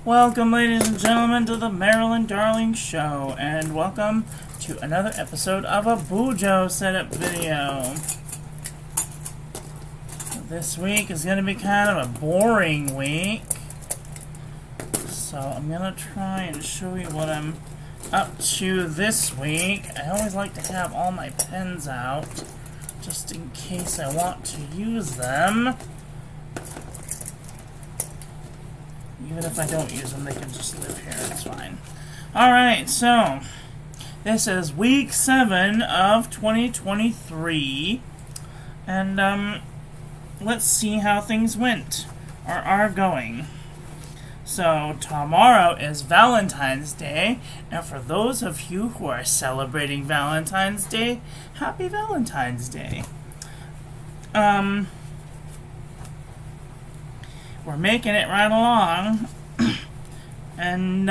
Welcome, ladies and gentlemen, to the Marilyn Darling Show, and welcome to another episode of a Bujo Setup video. This week is going to be kind of a boring week, so I'm going to try and show you what I'm up to this week. I always like to have all my pens out, just in case I want to use them. Even if I don't use them, they can just live here. It's fine. Alright, so this is week 7 of 2023. And let's see how things went or are going. So tomorrow is Valentine's Day, and for those of you who are celebrating Valentine's Day, happy Valentine's Day. We're making it right along, and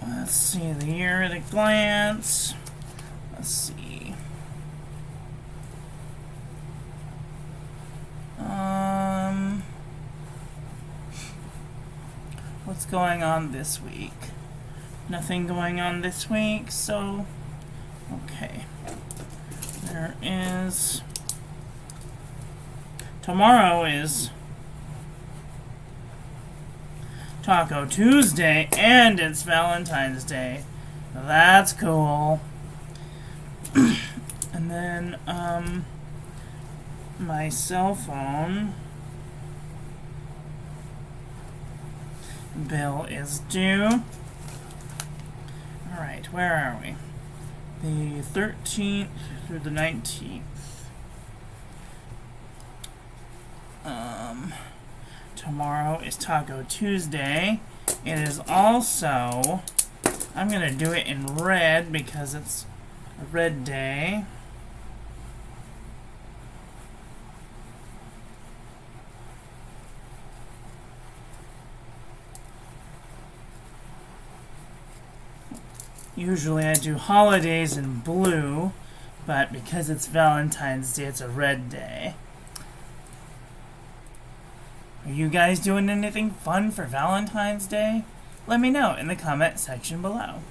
let's see, the year at a glance. Let's see. What's going on this week? Nothing going on this week, so okay. There is. Tomorrow is Taco Tuesday, and it's Valentine's Day. That's cool. And then, my cell phone bill is due. Alright, where are we? The 13th through the 19th. Tomorrow is Taco Tuesday. It is also, I'm going to do it in red because it's a red day. Usually I do holidays in blue, but because it's Valentine's Day, it's a red day. Are you guys doing anything fun for Valentine's Day? Let me know in the comment section below.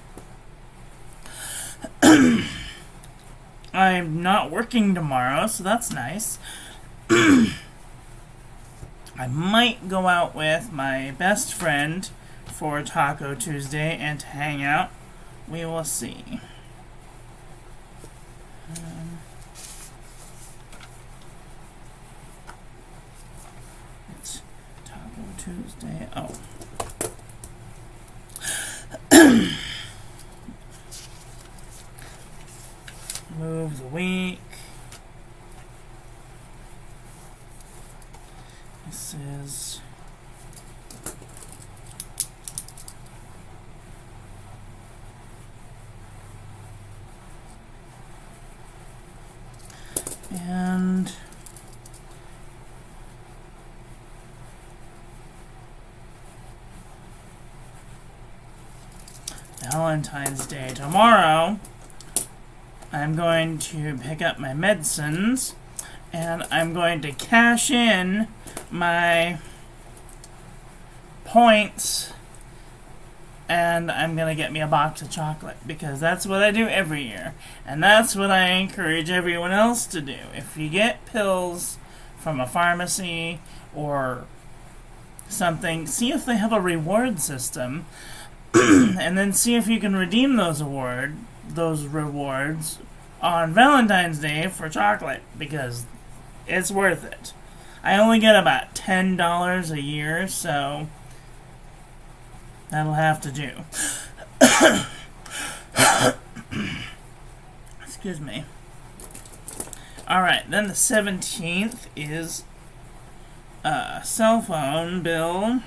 I'm not working tomorrow, so that's nice. I might go out with my best friend for Taco Tuesday and to hang out. We will see. It's Taco Tuesday. Oh. Move the week. This is and Valentine's Day. Tomorrow, I'm going to pick up my medicines, and I'm going to cash in my points, and I'm going to get me a box of chocolate, because that's what I do every year, and that's what I encourage everyone else to do. If you get pills from a pharmacy or something, see if they have a reward system, and then see if you can redeem those rewards on Valentine's Day for chocolate, because it's worth it. I only get about $10 a year, so that'll have to do. Excuse me. Alright, then the 17th is a cell phone bill.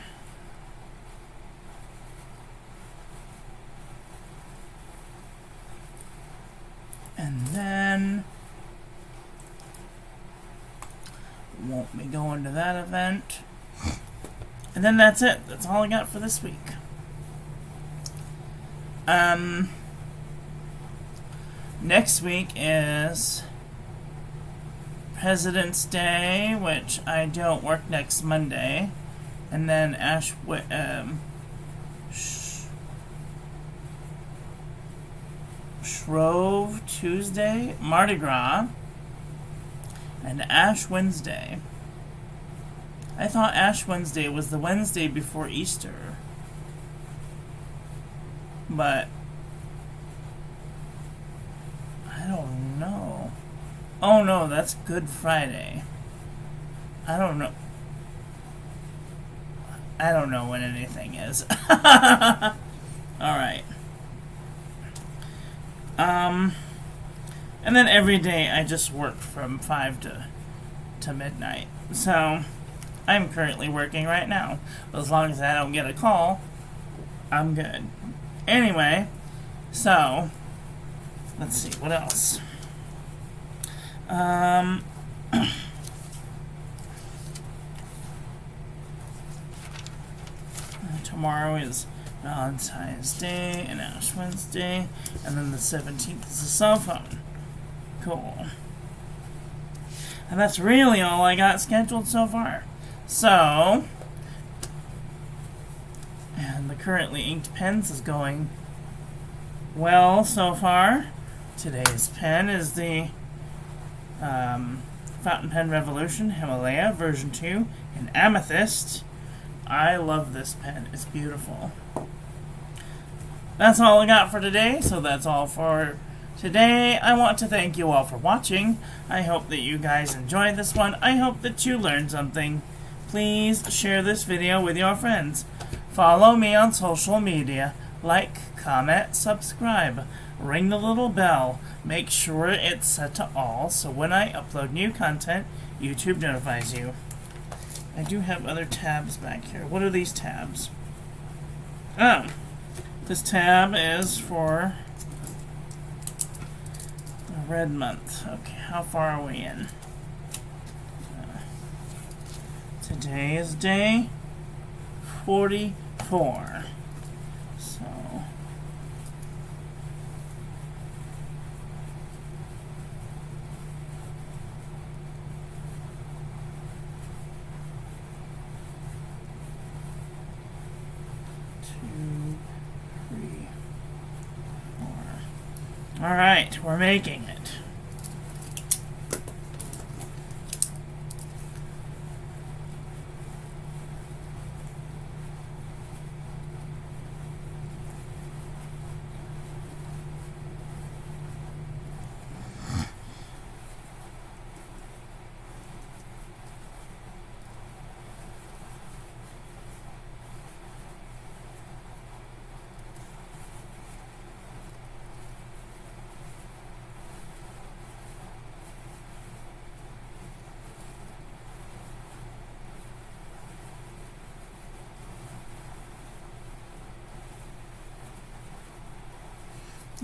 And then won't be going to that event. And then that's it. That's all I got for this week. Next week is President's Day, which I don't work next Monday. And then Shrove Tuesday, Mardi Gras, and Ash Wednesday. I thought Ash Wednesday was the Wednesday before Easter. But I don't know. Oh no, that's Good Friday. I don't know. I don't know when anything is. Alright. And then every day I just work from 5 to midnight. So I'm currently working right now. As long as I don't get a call, I'm good. Anyway, so let's see, what else? Tomorrow is Valentine's Day and Ash Wednesday, and then the 17th is a cell phone. Cool. And that's really all I got scheduled so far. So, and the currently inked pens is going well so far. Today's pen is the Fountain Pen Revolution Himalaya version 2 in Amethyst. I love this pen. It's beautiful. That's all I got for today, so that's all for today. I want to thank you all for watching. I hope that you guys enjoyed this one. I hope that you learned something. Please share this video with your friends. Follow me on social media. Like, comment, subscribe. Ring the little bell. Make sure it's set to all, so when I upload new content, YouTube notifies you. I do have other tabs back here. What are these tabs? Oh, this tab is for the red month. Okay, how far are we in? Today is day 44. So, all right, we're making it.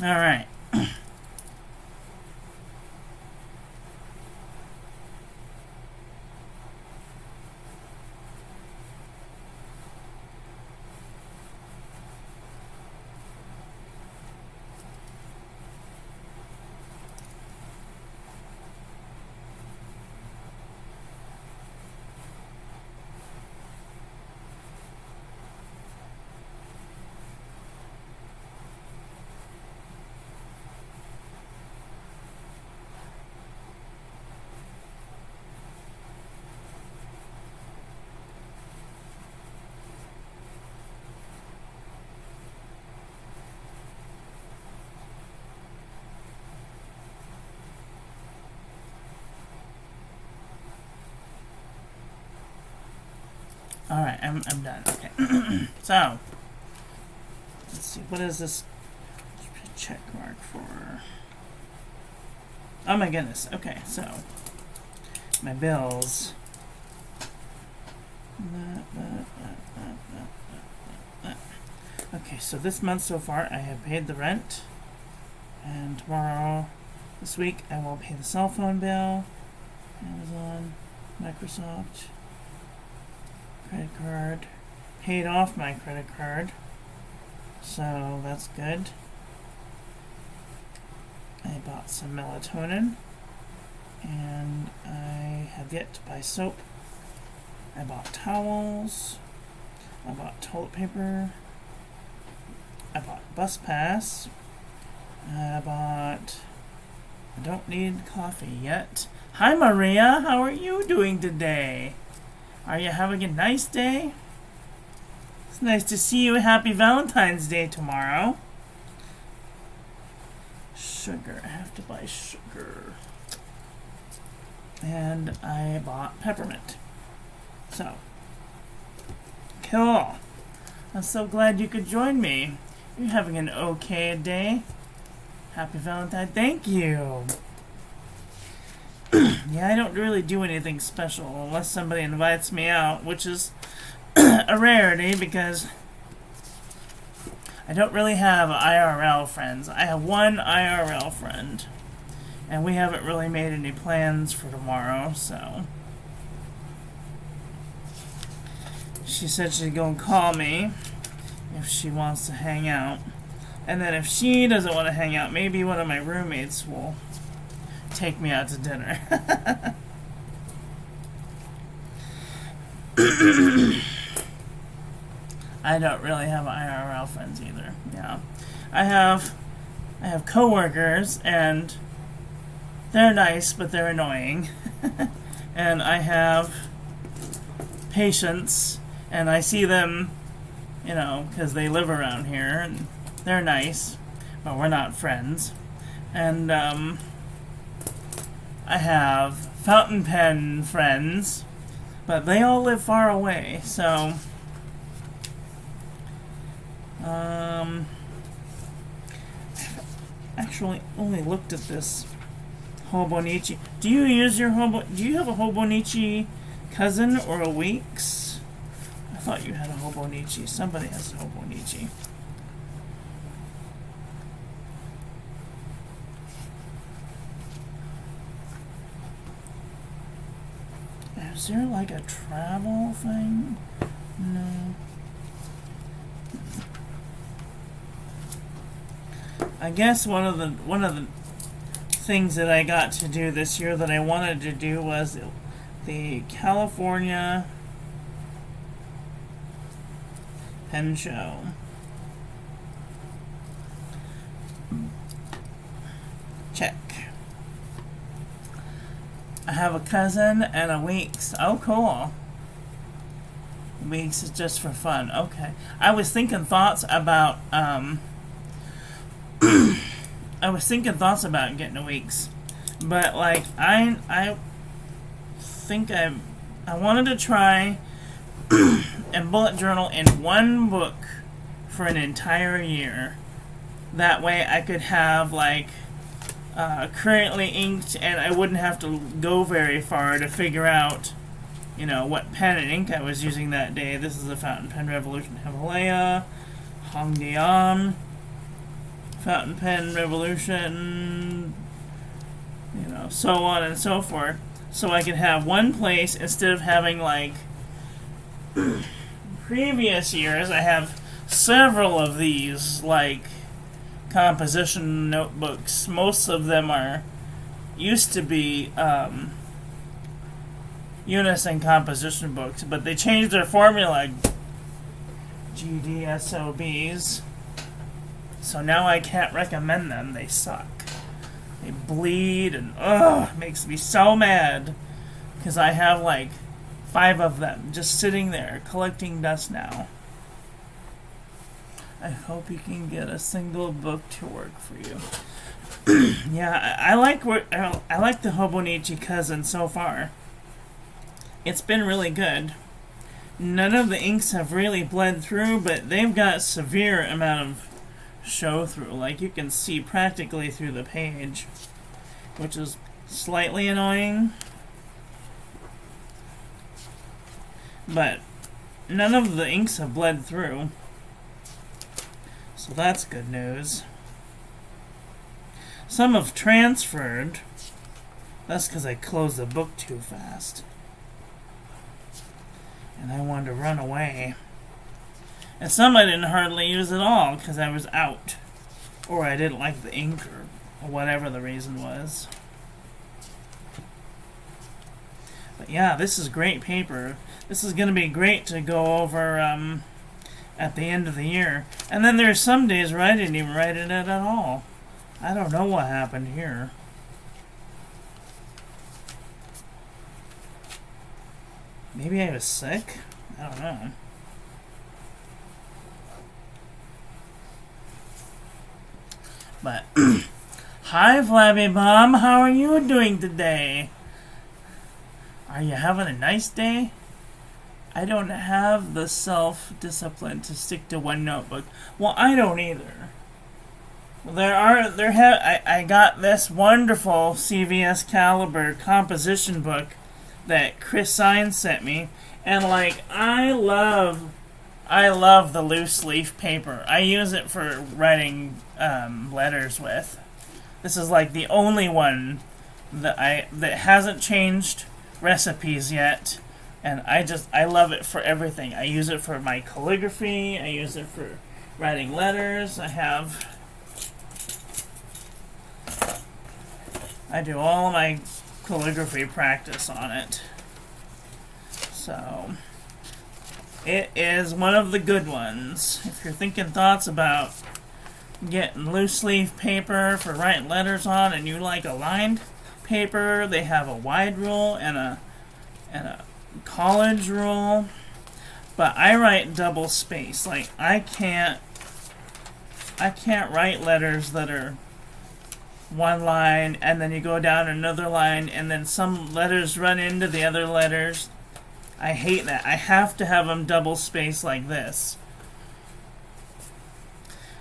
All right. All right, I'm done. Okay. So, let's see. What is this check mark for? Oh my goodness. Okay, so my bills. Okay, so this month so far, I have paid the rent, and this week, I will pay the cell phone bill, Amazon, Microsoft. Credit card. Paid off my credit card. So that's good. I bought some melatonin. And I have yet to buy soap. I bought towels. I bought toilet paper. I bought bus pass. I don't need coffee yet. Hi Maria, how are you doing today? Are you having a nice day? It's nice to see you. Happy Valentine's Day tomorrow. Sugar, I have to buy sugar. And I bought peppermint. So, cool. I'm so glad you could join me. You're having an okay day. Happy Valentine. Thank you. Yeah, I don't really do anything special unless somebody invites me out, which is a rarity because I don't really have IRL friends. I have one IRL friend, and we haven't really made any plans for tomorrow, so she said she'd go and call me if she wants to hang out. And then if she doesn't want to hang out, maybe one of my roommates will take me out to dinner. I don't really have IRL friends either. Yeah, I have coworkers, and they're nice, but they're annoying. And I have patients, and I see them, you know, because they live around here, and they're nice, but we're not friends. And I have fountain pen friends, but they all live far away, so actually only looked at this Hobonichi. Do you use your do you have a Hobonichi cousin or a Weeks? I thought you had a Hobonichi. Somebody has a Hobonichi. Is there like a travel thing? No. I guess one of the things that I got to do this year that I wanted to do was the California Pen Show. Check. I have a cousin and a Weeks. Oh, cool. Weeks is just for fun. Okay. I was thinking thoughts about getting a Weeks, but like I think I wanted to try and bullet journal in one book for an entire year. That way I could have like currently inked, and I wouldn't have to go very far to figure out, you know, what pen and ink I was using that day. This is the Fountain Pen Revolution Himalaya, Hongdian, Fountain Pen Revolution, you know, so on and so forth. So I could have one place instead of having like previous years. I have several of these like composition notebooks. Most of them used to be unison composition books, but they changed their formula, GDSOBs, so now I can't recommend them. They suck. They bleed, and it makes me so mad because I have like 5 of them just sitting there collecting dust now. I hope you can get a single book to work for you. Yeah, I like the Hobonichi cousin so far. It's been really good. None of the inks have really bled through, but they've got severe amount of show through. Like you can see practically through the page, which is slightly annoying. But none of the inks have bled through. So that's good news. Some have transferred. That's because I closed the book too fast. And I wanted to run away. And some I didn't hardly use at all because I was out. Or I didn't like the ink, or whatever the reason was. But yeah, this is great paper. This is going to be great to go over at the end of the year. And then there's some days where I didn't even write it at all. I don't know what happened here. Maybe I was sick? I don't know. But, hi Flabby Mom, how are you doing today? Are you having a nice day? I don't have the self-discipline to stick to one notebook. Well, I don't either. I got this wonderful CVS Caliber composition book that Chris Sines sent me, and like I love the loose leaf paper. I use it for writing letters with. This is like the only one that hasn't changed recipes yet, and I love it for everything. I use it for my calligraphy. I use it for writing letters. I do all my calligraphy practice on it. So it is one of the good ones. If you're thinking thoughts about getting loose leaf paper for writing letters on and you like a lined paper, they have a wide rule and a college rule. But I write double space. Like I can't write letters that are one line and then you go down another line and then some letters run into the other letters. I hate that. I have to have them double spaced like this.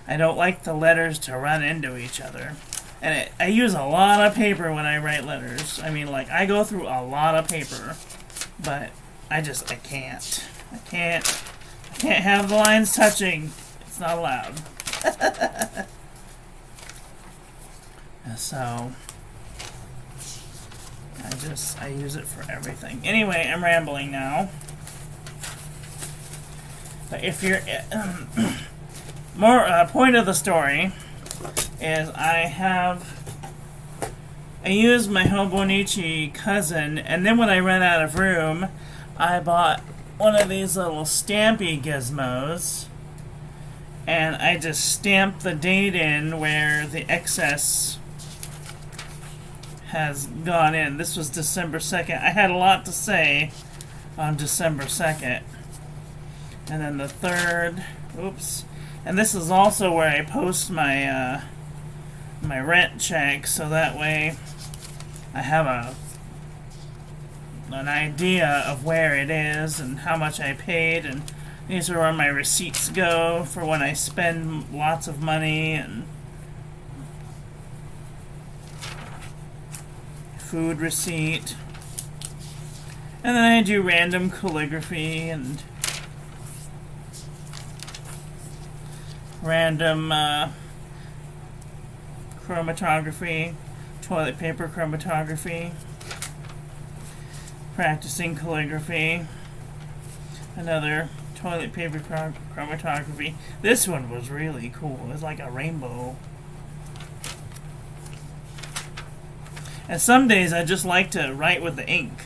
I don't like the letters to run into each other. And I use a lot of paper when I write letters. I mean, like, I go through a lot of paper. But I can't. I can't have the lines touching. It's not allowed. So I use it for everything. Anyway, I'm rambling now. But if you're more point of the story is I used my Hobonichi cousin, and then when I ran out of room, I bought one of these little stampy gizmos, and I just stamped the date in where the excess has gone in. This was December 2nd. I had a lot to say on December 2nd. And then the 3rd, oops. And this is also where I post my my rent check, so that way I have an idea of where it is and how much I paid, and these are where my receipts go for when I spend lots of money, and food receipt. And then I do random calligraphy and random chromatography, toilet paper chromatography, practicing calligraphy, another toilet paper chromatography. This one was really cool. It was like a rainbow. And some days I just like to write with the ink.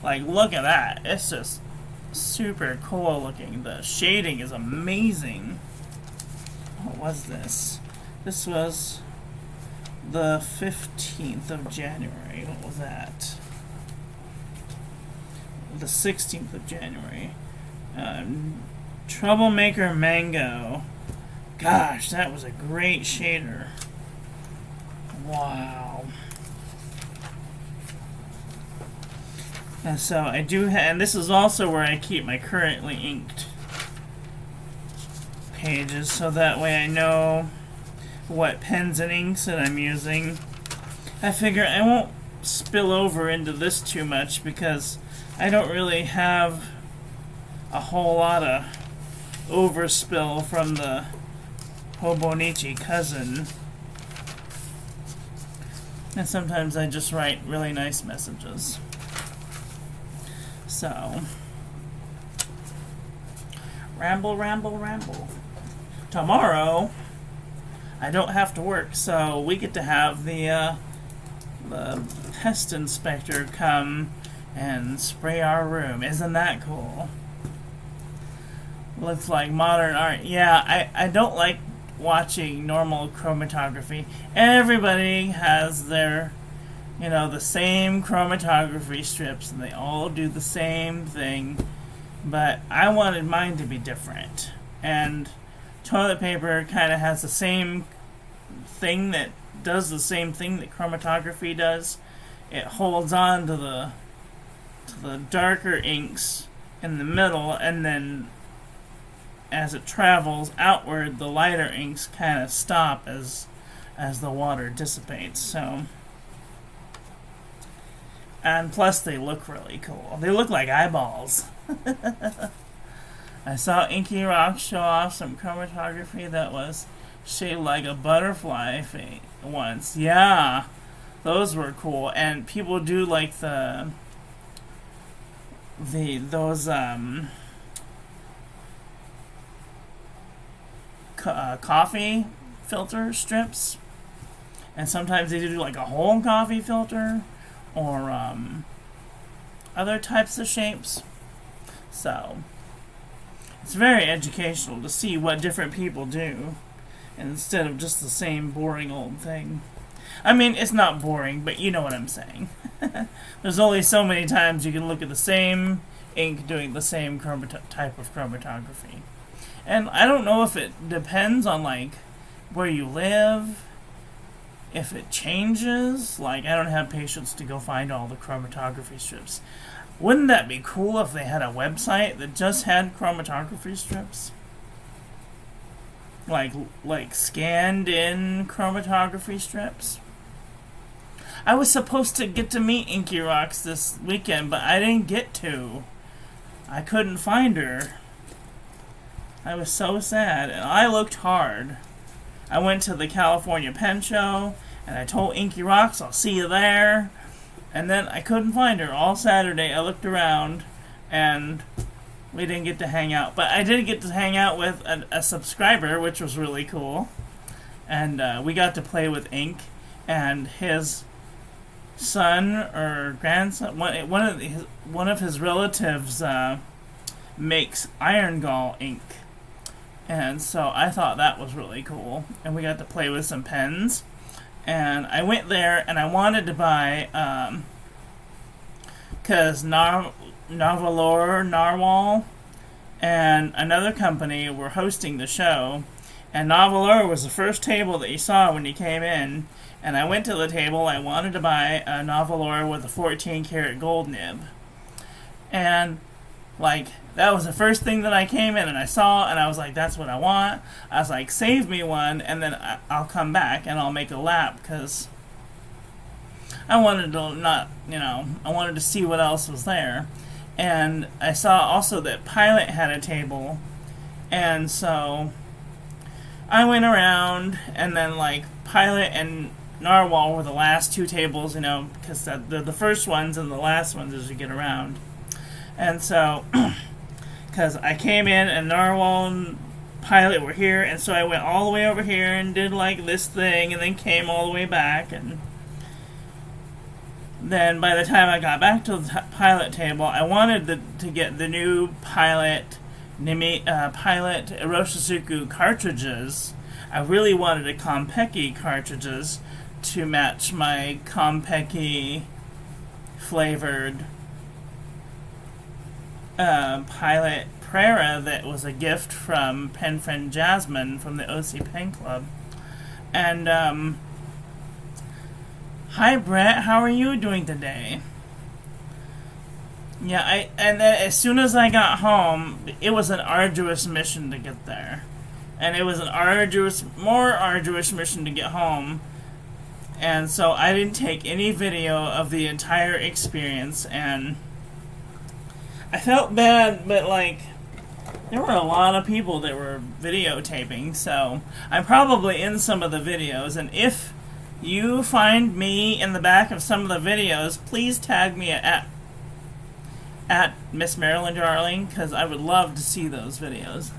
Like, look at that. It's just super cool looking. The shading is amazing. What was this? This was the 15th of January. What was that? The 16th of January. Troublemaker Mango. Gosh, that was a great shader. Wow. And so I do and this is also where I keep my currently inked pages, so that way I know what pens and inks that I'm using. I figure I won't spill over into this too much because I don't really have a whole lot of overspill from the Hobonichi cousin. And sometimes I just write really nice messages. So, ramble, ramble, ramble. Tomorrow, I don't have to work, so we get to have the pest inspector come and spray our room. Isn't that cool? Looks like modern art. Yeah, I don't like watching normal chromatography. Everybody has their, the same chromatography strips, and they all do the same thing. But I wanted mine to be different. And toilet paper kind of has the same thing that does the same thing that chromatography does. It holds on to the darker inks in the middle, and then as it travels outward, the lighter inks kind of stop as the water dissipates. So, and plus they look really cool. They look like eyeballs. I saw Inky Rock show off some chromatography that was shaped like a butterfly once. Yeah, those were cool. And people do like those coffee filter strips, and sometimes they do like a whole coffee filter or other types of shapes. So it's very educational to see what different people do instead of just the same boring old thing. I mean, it's not boring, but you know what I'm saying. There's only so many times you can look at the same ink doing the same type of chromatography. And I don't know if it depends on, like, where you live, if it changes. Like, I don't have patience to go find all the chromatography strips. Wouldn't that be cool if they had a website that just had chromatography strips? Like scanned in chromatography strips? I was supposed to get to meet Inky Rocks this weekend, but I didn't get to. I couldn't find her. I was so sad, and I looked hard. I went to the California Pen Show, and I told Inky Rocks I'll see you there. And then I couldn't find her all Saturday. I looked around, and we didn't get to hang out. But I did get to hang out with a subscriber, which was really cool. And we got to play with ink, and his son or grandson, one of his relatives makes iron gall ink. And so I thought that was really cool. And we got to play with some pens. And I went there and I wanted to buy, because Narwhal and another company were hosting the show. And Narwhal was the first table that you saw when you came in. And I went to the table. I wanted to buy a Narwhal with a 14 karat gold nib. And like, that was the first thing that I came in and I saw, and I was like, that's what I want. I was like, save me one, and then I'll come back and I'll make a lap, because I wanted to I wanted to see what else was there. And I saw also that Pilot had a table, and so I went around, and then like Pilot and Narwhal were the last two tables, because they're the first ones and the last ones as you get around. And so, because I came in and Narwhal and Pilot were here, and so I went all the way over here and did like this thing, and then came all the way back, and then by the time I got back to the Pilot table, I wanted to get the new Pilot Iroshizuku cartridges. I really wanted a Konpeki cartridges to match my Konpeki flavored Pilot Prera that was a gift from pen friend Jasmine from the OC Pen Club. And hi Brett, how are you doing today? Yeah, and then as soon as I got home, it was an arduous mission to get there. And it was an more arduous mission to get home. And so I didn't take any video of the entire experience, and I felt bad, but like, there were a lot of people that were videotaping, so I'm probably in some of the videos, and if you find me in the back of some of the videos, please tag me at Miss Marilyn Darling, because I would love to see those videos.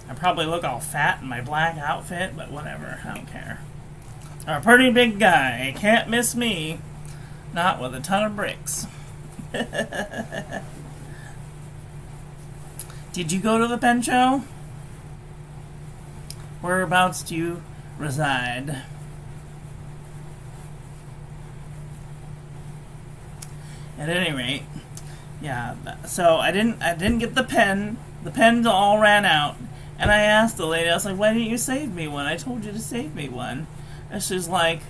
I probably look all fat in my black outfit, but whatever, I don't care. I'm a pretty big guy, can't miss me, not with a ton of bricks. Did you go to the pen show? Whereabouts do you reside? At any rate, yeah. So I didn't get the pen. The pens all ran out, and I asked the lady. I was like, "Why didn't you save me one? I told you to save me one." And she's like,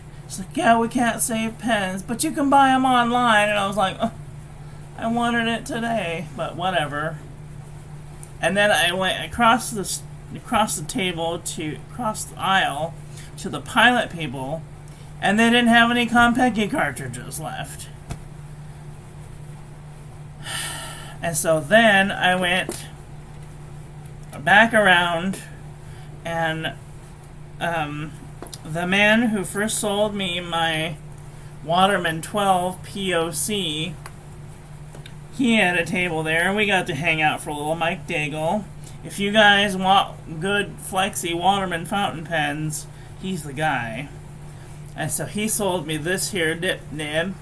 "Yeah, we can't save pens, but you can buy them online." And I was like, oh, "I wanted it today, but whatever." And then I went across the table to across the aisle to the Pilot people, and they didn't have any Compeki cartridges left. And so then I went back around, and the man who first sold me my Waterman 12 POC, he had a table there, and we got to hang out for a little. Mike Daigle. If you guys want good flexy Waterman fountain pens, he's the guy. And so he sold me this here dip nib,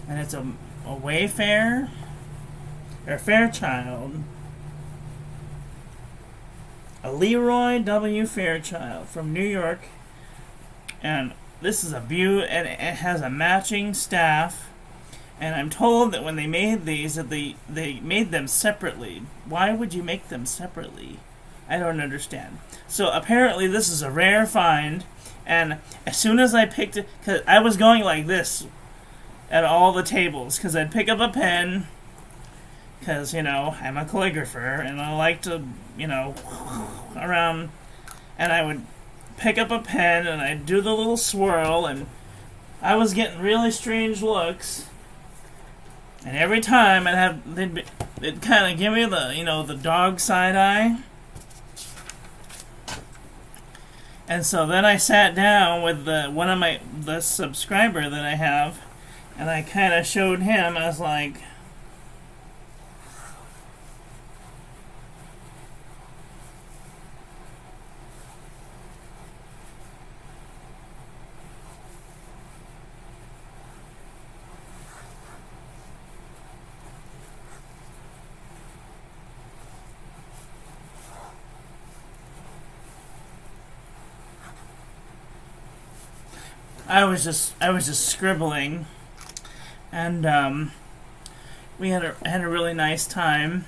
and it's a Wayfair or Fairchild, a Leroy W. Fairchild from New York, and this is a beaut, and it has a matching staff. And I'm told that when they made these, that they made them separately. Why would you make them separately? I don't understand. So apparently this is a rare find, and as soon as I picked it, because I was going like this at all the tables, because I'd pick up a pen, because, you know, I'm a calligrapher, and I like to, you know, around, and I would pick up a pen, and I'd do the little swirl, and I was getting really strange looks. And every time they'd kind of give me the, you know, the dog side eye. And so then I sat down with the subscriber that I have, and I kind of showed him. I was like, I was just scribbling, and we had a really nice time.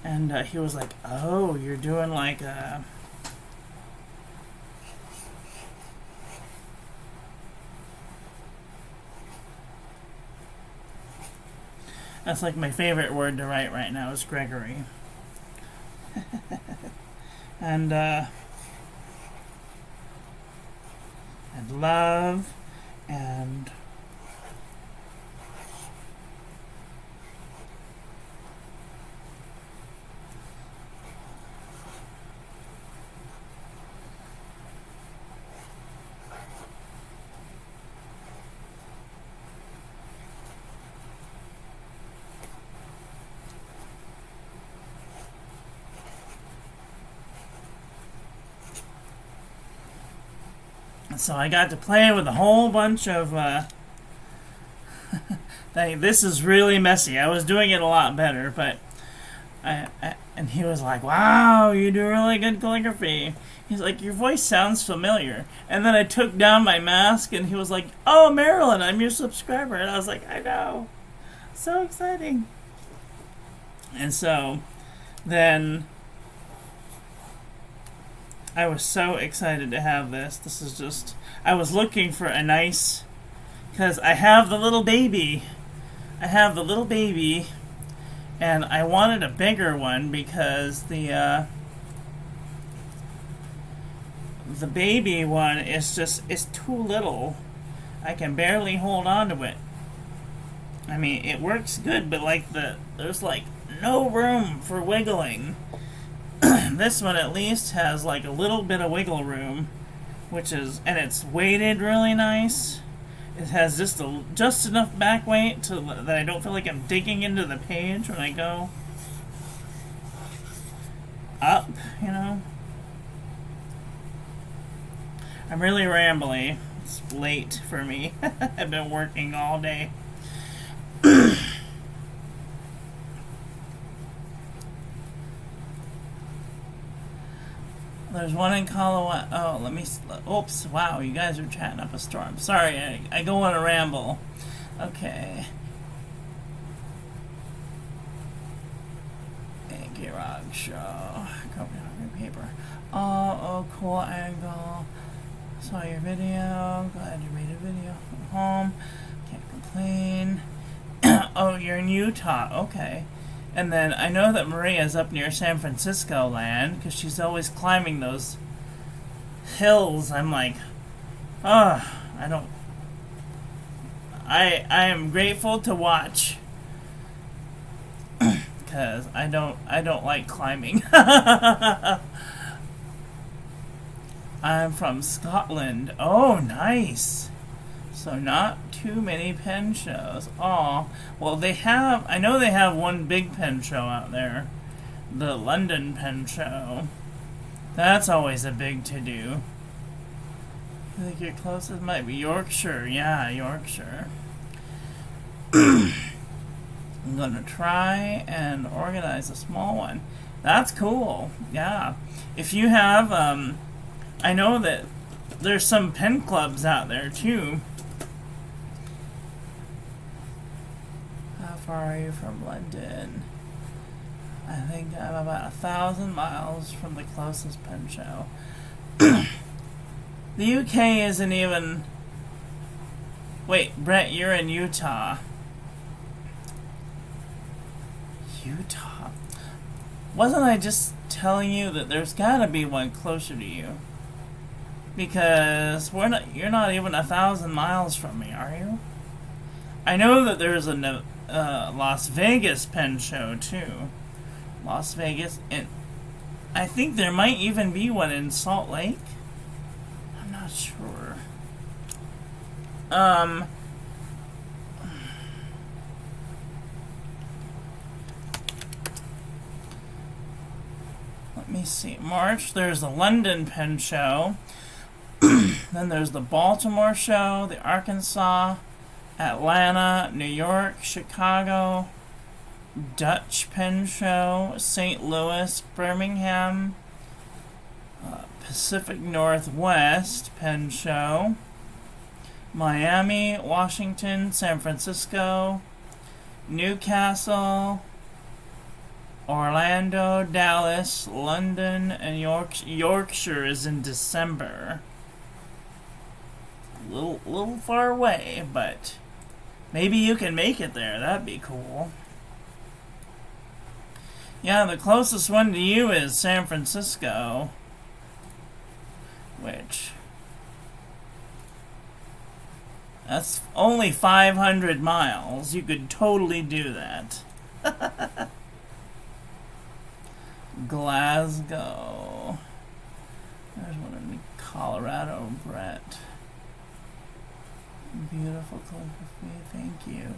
And he was like, "Oh, you're doing like a." That's like my favorite word to write right now is Gregory. and love, and so I got to play with a whole bunch of this is really messy. I was doing it a lot better, but and he was like, "Wow, you do really good calligraphy." He's like, "Your voice sounds familiar." And then I took down my mask, and he was like, "Oh, Marilyn, I'm your subscriber." And I was like, "I know. So exciting." And so then I was so excited to have this. This is just, I was looking for a nice, because I have the little baby. And I wanted a bigger one because the baby one is too little. I can barely hold on to it. I mean, it works good, but like there's like no room for wiggling. This one at least has like a little bit of wiggle room, and it's weighted really nice. It has just enough back weight that I don't feel like I'm digging into the page when I go up, you know. I'm really rambly. It's late for me. I've been working all day. There's one in Colorado. Oh, let me. Oops! Wow, you guys are chatting up a storm. Sorry, I go on a ramble. Okay. Yankee Rock Show. Copy paper. Oh, cool angle. Saw your video. Glad you made a video from home. Can't complain. Oh, you're in Utah. Okay. And then I know that Maria's up near San Francisco land because she's always climbing those hills. I'm like, oh, I am grateful to watch because I don't like climbing. I'm from Scotland. Oh, nice. So not too many pen shows. Oh, well I know they have one big pen show out there. The London Pen Show. That's always a big to-do. I think your closest might be Yorkshire. Yeah, Yorkshire. I'm gonna try and organize a small one. That's cool. Yeah. If you have, I know that there's some pen clubs out there too. How far are you from London? I think I'm about 1,000 miles from the closest pen show. The UK isn't even... Wait, Brett, you're in Utah. Utah? Wasn't I just telling you that there's gotta be one closer to you? Because you're not even 1,000 miles from me, are you? I know that there's a Las Vegas pen show too. Las Vegas, and I think there might even be one in Salt Lake. I'm not sure. Let me see. March, there's the London Pen Show. Then there's the Baltimore Show, the Arkansas, Atlanta, New York, Chicago, Dutch Pen Show, St. Louis, Birmingham, Pacific Northwest Pen Show, Miami, Washington, San Francisco, Newcastle, Orlando, Dallas, London, and Yorkshire is in December. Little far away, but maybe you can make it there. That'd be cool. Yeah, the closest one to you is San Francisco, which that's only 500 miles. You could totally do that. Glasgow. There's one in Colorado, Brett. Beautiful calligraphy, thank you.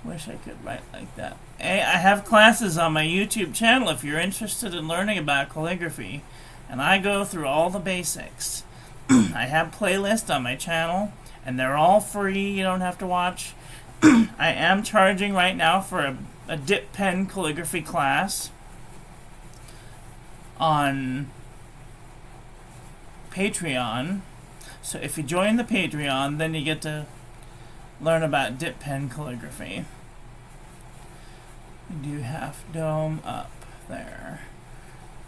Wish I could write like that. Hey, I have classes on my YouTube channel if you're interested in learning about calligraphy. And I go through all the basics. I have playlists on my channel, and they're all free. You don't have to watch. I am charging right now for a dip pen calligraphy class on Patreon. So if you join the Patreon, then you get to learn about dip pen calligraphy. We do half dome up there.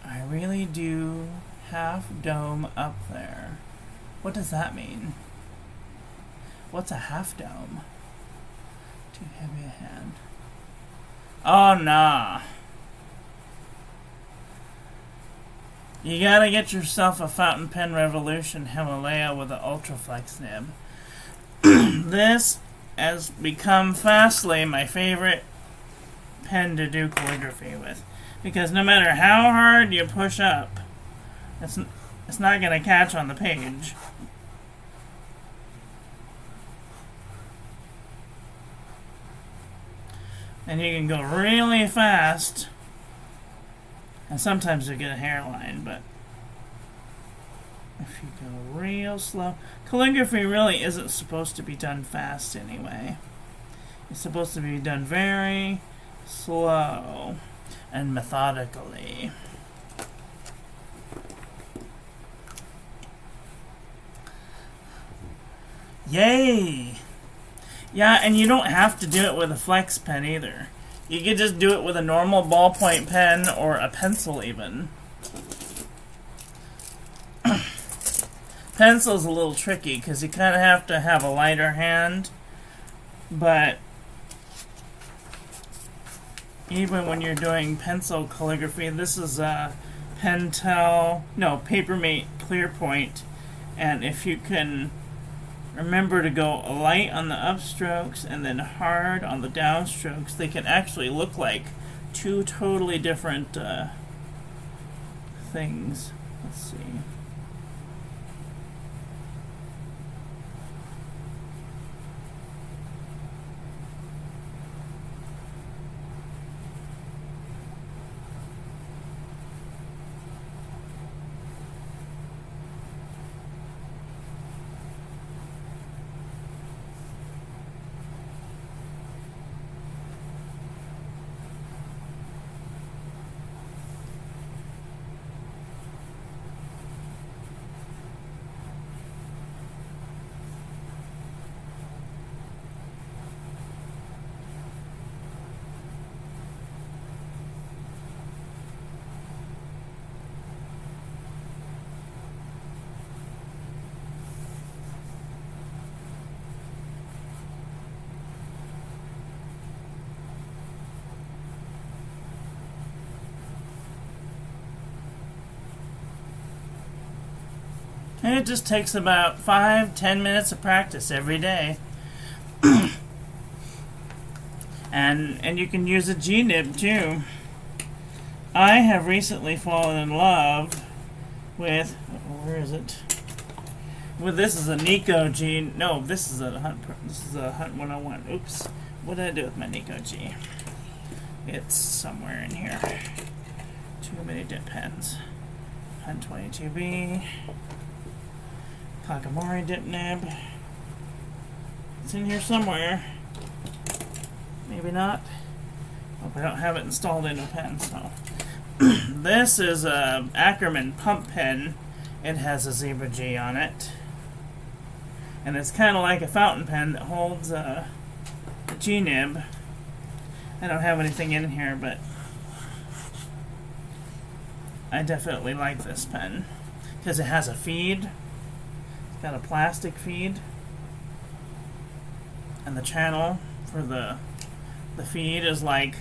I really do half dome up there. What does that mean? What's a half dome? Too heavy a hand. Oh, nah. You gotta get yourself a Fountain Pen Revolution Himalaya with an Ultraflex nib. This has become fastly my favorite pen to do calligraphy with. Because no matter how hard you push up, it's not gonna catch on the page. And you can go really fast. And sometimes you get a hairline, but if you go real slow... Calligraphy really isn't supposed to be done fast anyway. It's supposed to be done very slow and methodically. Yay! Yeah, and you don't have to do it with a flex pen either. You could just do it with a normal ballpoint pen or a pencil even. Pencil's a little tricky because you kind of have to have a lighter hand, but even when you're doing pencil calligraphy, this is a Papermate Clearpoint, and if you can remember to go light on the upstrokes and then hard on the downstrokes, they can actually look like two totally different things. Let's see. And it just takes about 5-10 minutes of practice every day. and you can use a G-nib too. I have recently fallen in love with, where is it? Well, this is a Nico G. No, this is a Hunt 101. Oops. What did I do with my Nico G? It's somewhere in here. Too many dip pens. Hunt 22B. Kakamori dip nib. It's in here somewhere. Maybe not. Hope I don't have it installed in a pen. So this is a Ackerman pump pen. It has a Zebra G on it, and it's kind of like a fountain pen that holds a G nib. I don't have anything in here, but I definitely like this pen because it has a feed. Got a plastic feed, and the channel for the feed is like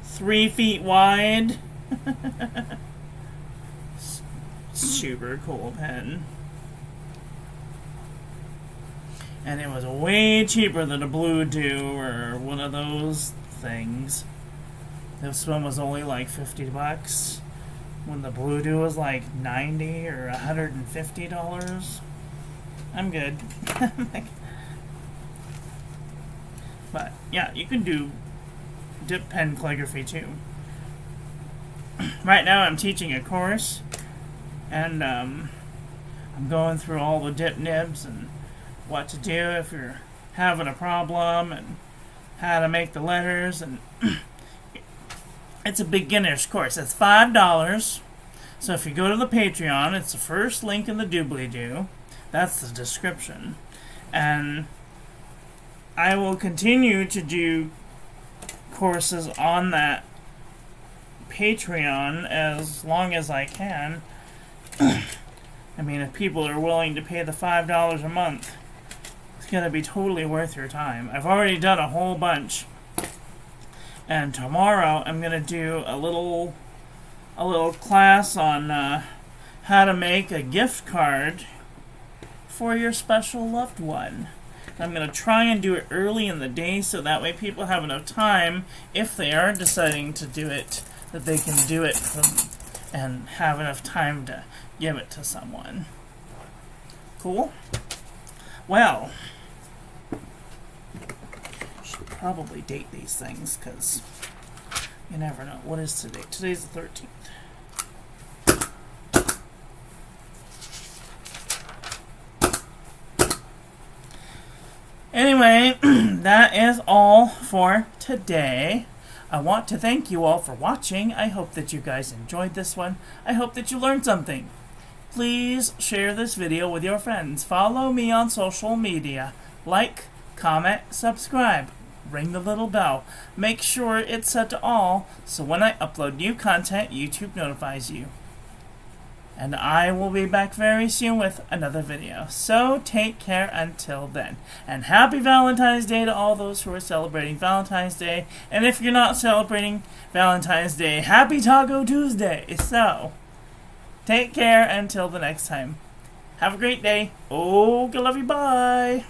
3 feet wide. Super cool pen, and it was way cheaper than a Blue Do or one of those things. This one was only like $50 when the Blue Do was like $90 or $150. I'm good. But yeah, you can do dip pen calligraphy too. Right now I'm teaching a course, and I'm going through all the dip nibs and what to do if you're having a problem and how to make the letters, and it's a beginner's course. It's $5. So if you go to the Patreon, it's the first link in the doobly-doo. That's the description. And I will continue to do courses on that Patreon as long as I can. I mean, if people are willing to pay the $5 a month, it's going to be totally worth your time. I've already done a whole bunch. And tomorrow I'm going to do a little class on how to make a gift card for your special loved one. I'm going to try and do it early in the day so that way people have enough time, if they are deciding to do it, that they can do it and have enough time to give it to someone. Cool? Well, should probably date these things because you never know. What is today? Today's the 13th. Anyway, that is all for today. I want to thank you all for watching. I hope that you guys enjoyed this one. I hope that you learned something. Please share this video with your friends. Follow me on social media. Like, comment, subscribe. Ring the little bell. Make sure it's set to all so when I upload new content, YouTube notifies you. And I will be back very soon with another video. So take care until then. And happy Valentine's Day to all those who are celebrating Valentine's Day. And if you're not celebrating Valentine's Day, happy Taco Tuesday. So take care until the next time. Have a great day. Oh, I love you. Bye.